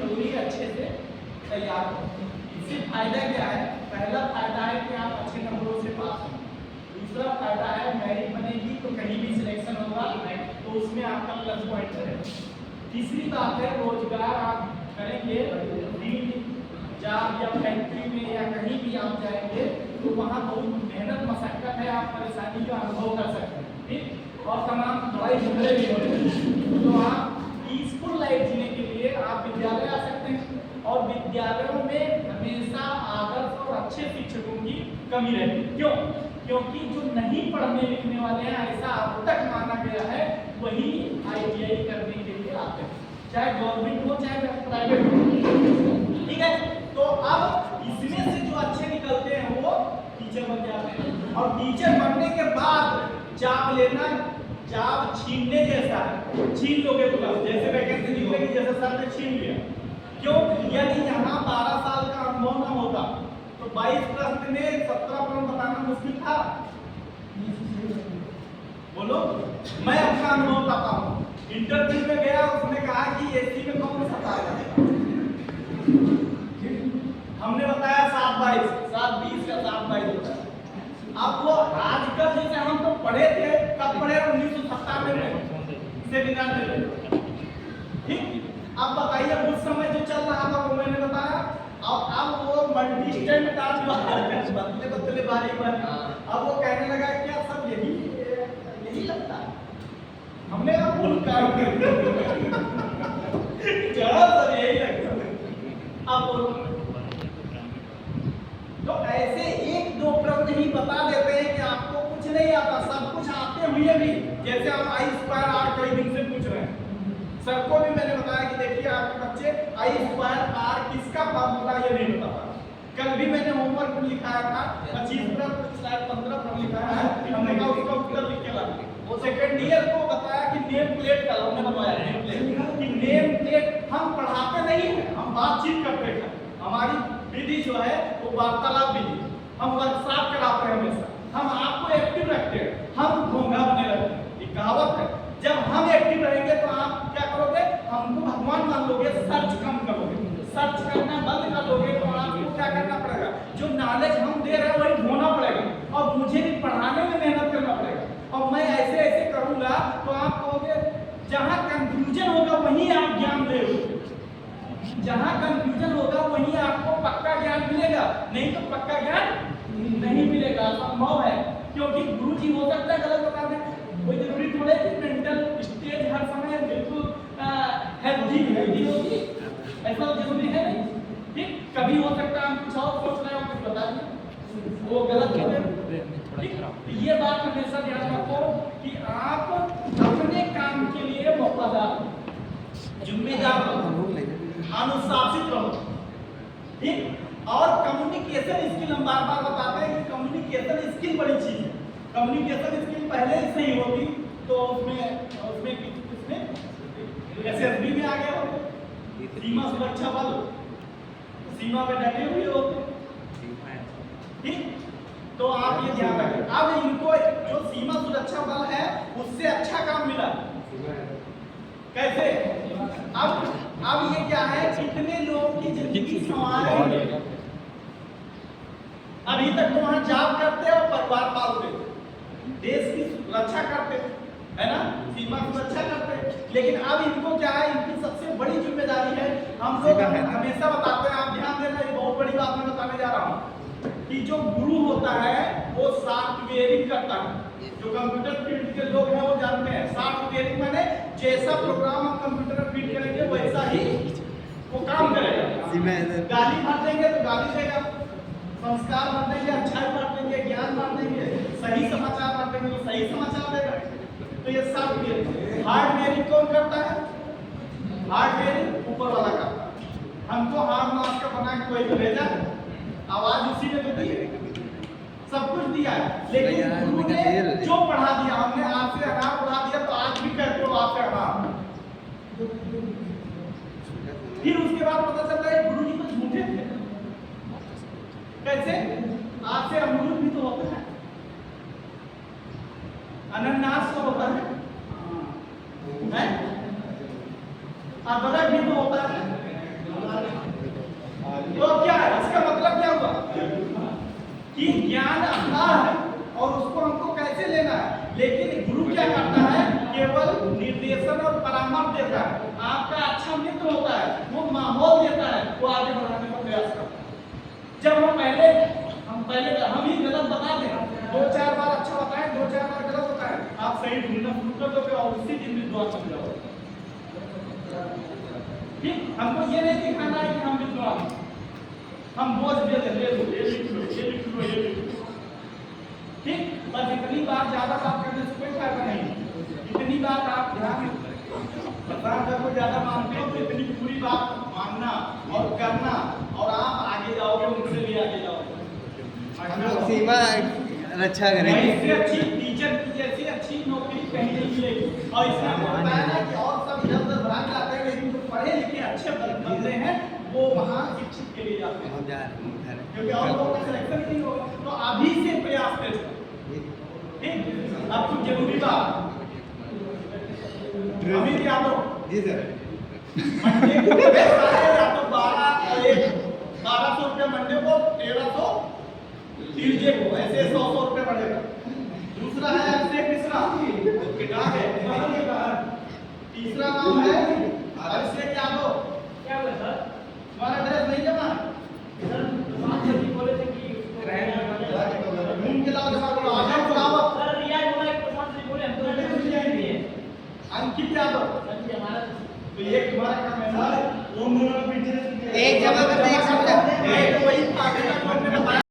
जरूरी है अच्छे से तैयार हो। इससे फायदा क्या है? पहला फायदा है कि आप अच्छे नंबरों से पास होंगे। दूसरा फायदा है मेरिट बनेगी तो कहीं भी सिलेक्शन होगा तो उसमें आपका प्लस पॉइंट रहेगा। तीसरी बात है रोजगार आप करेंगे, जॉब या फैक्ट्री में या कहीं भी आप जाएंगे तो वहाँ बहुत मेहनत मशक्कत है, आप परेशानी का अनुभव कर सकते हैं, ठीक। और तमाम बड़े झगड़े भी होते हैं, तो आप पीसफुल लाइफ जीने के लिए आप विद्यालय आ सकते हैं। और विद्यालयों में हमेशा आदर्श और अच्छे शिक्षकों की कमी रहती है। क्यों? क्योंकि जो नहीं पढ़ने लिखने वाले हैं, ऐसा अब तक माना गया है, वही ITI करने के लिए आते हैं, चाहे गवर्नमेंट हो चाहे प्राइवेट हो, ठीक है। तो अब इसमें से जो अच्छे निकलते हैं वो टीचर बन जाते हैं। और टीचर बनने के बाद जॉब लेना जॉब छीनने जैसा है, छीन लोगे तो जैसे वैकेंसी निकलेगी जैसे सर ने छीन लिया। क्यों? यदि यहाँ 12 साल का अनुभव ना होता तो 22 प्रश्न में 17 प्रश्न बताना मुश्किल था। बोलो, मैं अपना अनुभव बताता हूँ। इंटरव्यू में गया, उसने कहा कि एससी में कौन सा था, हमने बताया 7-22, 7-20 का 7-22 होता है। अब वो आजकल जैसे हम तो पढ़े थे, कब पढ़े? 1997 में, सेमिनार में, ठीक। अब बताइए उस समय जो चल रहा था वो मैंने बताया। अब वो मल्टी स्टैंड टास्क बदले बारी अब वो कहने लगा क्या सब यही लगता है, हमने अब भूल काम कर सब यही लगता है। अब तो ऐसे एक दो प्रश्न ही बता देते हैं कि आपको कुछ नहीं आता, सब कुछ आते हुए भी, जैसे हम I²R कई दिन से पूछ रहे हैं, सर को भी मैंने बताया कि देखिए आपके बच्चे I²R किसका फार्मूला ये नहीं बता पा। कल भी मैंने होमवर्क में लिखाया था 25 प्रश्न शायद 15 प्रश्न लिखाया है, हमने कहा उसका उत्तर लिख के ला। वो सेकंड ईयर को बताया कि नेम प्लेट का हमने बनवाया, नेम प्लेट कि नेम प्लेट हम पढ़ाते नहीं है, हम बातचीत करते हैं। हमारी विधि जो है वो वार्तालाप विधि, हम वर्कशॉप कराते हैं हमेशा, हम आपको एक्टिव रखते हैं, हम घोंघा बने रहते हैं। एक कहावत है, जब हम एक्टिव रहेंगे तो आप क्या करोगे? हमको भगवान मान लोगे, सर्च कम करोगे, सर्च करना बंद कर दोगे तो आपको क्या करना पड़ेगा? जो नॉलेज हम दे रहे हैं वही ढूंढना पड़ेगा और मुझे भी पढ़ाने में मेहनत करना पड़ेगा। और मैं ऐसे ऐसे करूंगा तो आप कहोगे, जहां कंफ्यूजन होगा वहीं आप ज्ञान दे रहे हो, जहां कंफ्यूजन होगा वहीं आपको पक्का ज्ञान मिलेगा, नहीं तो पक्का ज्ञान नहीं मिलेगा, संभव है। क्योंकि गुरुजी हो सकता है गलत बता दें, कोई जरूरी थोड़े कि मेंटल स्टेज हर समय बिल्कुल हेल्दी होगी, ऐसा जरूरी है नहीं, ठीक। कभी हो सकता है हम कुछ और सोच रहे हो, कुछ बता दें, वो गलत हो गया। ये बात हमेशा ध्यान रखो कि आप अपने काम के लिए वफादार, जिम्मेदार रहो, अनुशासित रहो, ठीक। और कम्युनिकेशन स्किल, हम बार बार बताते हैं कि कम्युनिकेशन स्किल बड़ी चीज है। कम्युनिकेशन स्किल पहले ही सही होगी तो उसमें SSB में आ गया होगा, सीमा सुरक्षा बल, सीमा पे डटे हुए होते, ठीक। तो आप ये ध्यान रखें। अब इनको जो सीमा सुरक्षा बल है उससे अच्छा काम मिला, कैसे? अब ये क्या है, कितने लोगों की जिंदगी संवार है। अभी तक तो वहां जॉब करते और परिवार पालते, देश की रक्षा करते, है ना, सीमा की रक्षा करते। लेकिन अब इनको क्या है, इनकी सबसे बड़ी जिम्मेदारी है, हम लोग हमेशा बताते हैं, आप ध्यान देना, ये बहुत बड़ी बात मैं बताने जा रहा हूँ कि जो गुरु होता है वो सॉफ्टवेयरिंग करता है। जो कंप्यूटर फील्ड के लोग हैं वो जानते हैं, सॉफ्टवेयरिंग माने जैसा प्रोग्राम हम कंप्यूटर में फीड करेंगे वैसा ही वो काम करेगा। गाली भर देंगे तो गाली देगा, संस्कार भर देंगे, अच्छाई भर देंगे, ज्ञान भर देंगे, सही समाचार भर देंगे तो सही समाचार देगा। तो ये सॉफ्टवेयर। हार्डवेयरिंग कौन करता है? हार्डवेयरिंग ऊपर वाला करता है। हमको हार्ड मास का बना के कोई भेजा, आवाज उसी ने तो दी, सब कुछ दिया है, लेकिन गुरु ने जो पढ़ा दिया, हमने आज से अनार पढ़ा दिया तो आज भी कहते हो आप से अनार। फिर उसके बाद पता चलता है गुरु जी तो झूठे थे। कैसे? आज से अमरूद भी तो होता है, अनानास तो होता है, अदरक भी तो होता है, वो आगे बढ़ाने का प्रयास करता है। जब हम ही गलत बता दें, 2-4 बार अच्छा बताएं, 2-4 बार गलत बताएं, आप सही ढूंढना शुरू कर दोगे और उसी दिन विद्वान बन जाओगे। ठीक, हमको ये नहीं दिखाना है कि हम विद्वान, हम बोझ दे दे, ले लो, ये लिख लो, ये लिख लो, ये लिख लो। ठीक, बस इतनी बात ज्यादा बात करने से कोई फायदा नहीं। इतनी बात आप ध्यान अगर कोई ज्यादा मानते हो तो इतनी पूरी बात मानना और करना, और आप आगे जाओगे, उनसे भी आगे जाओगे। हम लोग सीमा रक्षा करेंगे। इससे अच्छी टीचर की जैसी अच्छी नौकरी कहीं नहीं मिलेगी। और इसमें आपको बताया ना कि और सब इधर उधर भाग जाते हैं, लेकिन जो पढ़े लिखे अच्छे बंदे हैं वो वहाँ शिक्षित के लिए जाते हैं, क्योंकि और लोगों का सिलेक्शन नहीं होगा। तो अभी से प्रयास करें। ठीक, अब कुछ जरूरी बात अभी क्या दो जी सर, मंडे को ड्रेस आए या तो 1200 रुपये मंडे को, 1300 ट्यूसडे को, ऐसे 100 रुपये बढ़ेगा। दूसरा है अभिषेक मिश्रा, किताब है। तीसरा नाम है अभिषेक यादव। क्या बोले सर, तुम्हारा ड्रेस नहीं जमा सर? बोले थे कि घूम के लाओ, जमा करो, आ जाओ बुलाओ सर। रियाज बोला एक प्रशांत जी बोले हम तो अंकित यादव, तो ये तुम्हारा काम है सर। एक जमा करते एक समझा, वही